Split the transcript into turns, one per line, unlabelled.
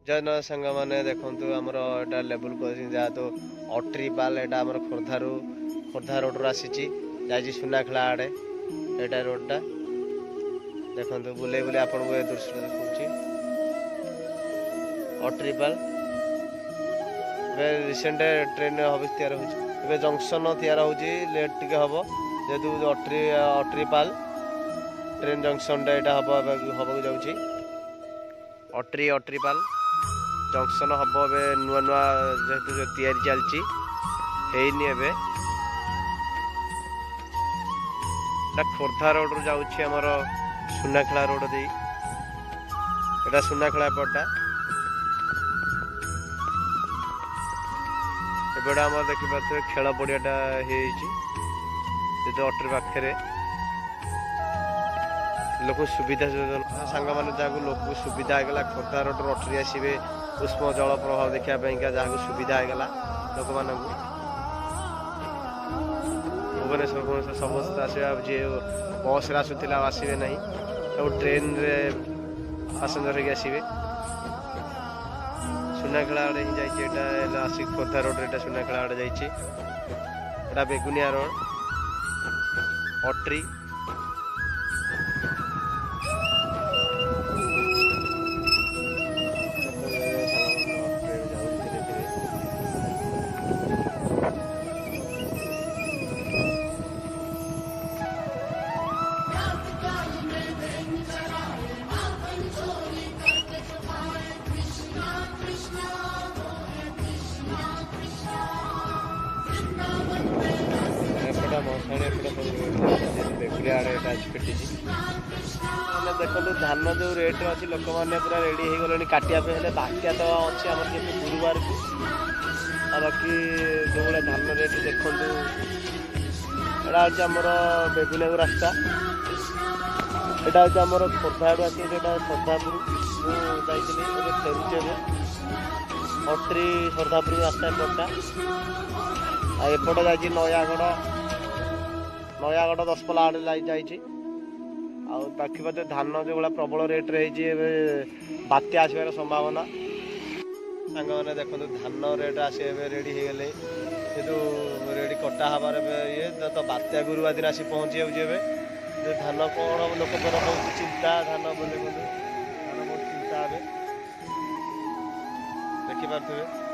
जन सांग मैंने देखु आमर एटा लेवल क्रॉसिंग जहाँ तो अट्रीपाल एटा आमर खोर्धा रोड आसी जाइए सुनाखेला आड़े एटा रोडटा देखु बुले बुले आपन को दृश्य देखा अट्रीपाल रिसेंट ट्रेन हबिस तैयार हो जंक्शन तैयार हो लेट टे हम जेहतु अट्रीपाल ट्रेन जंक्शन हम हवा जाऊँगी अट्रीपाल जंक्शन हम ए नुआ नुआ जेहेतु तैयारी चलती है खोर्धा रोड रू जाऊँगी आमर सुनाखेला रोड दे एटा सुनाखेला पटा एबड़ा आम देखिए खेल पड़ियाटा जो अट्री पाखे लोक सुविधा सांग मैंने जहाँ लोक सुविधा होगा खोर्धा रोड अट्री आसवे उष्म जल प्रभाव देखापी जहाँ सुविधा होगा लोक मान भुवनेश्वर समस्त आसवा जी बस आसूला आसवे ना सब ट्रेन रे पैसेंजर होगी आसवे सुनाखेला आड़े ही जाइए आसी खोर्धा रोड एटा सुनाखेला आड़े जाइए बेगुनिया रोड अट्री बेगुनिया आड़े फिटी मैंने देखो धान जो रेट अच्छी लोक मैंने पूरा रेडी हो गले काटिया बात्या तो अच्छी आम गुरुवार को बाकी जो भाई धान रेट देखु एटा हूँ आमर बेगुनिया रास्ता एटा हूँ आमर खोर्धा आड़ू आसी श्रद्धापुर फेरुचे अट्री श्रद्धापुर रास्ता एपटा एपटे जाइए नयागढ़ दशपल्ला आड़े जाइए पाखिपाखे धान जो भाई प्रबल रेट बात्या आसबार संभावना सांग मैंने देखो धान रेट आसे रेडी हो गले जेहतु रेडी कटा हबार ये तो बात्या गुरुवार दिन आसी पहुँची जाऊँगी धान कौन लोक बहुत चिंता धान बोले धान बहुत चिंता हे देखिपे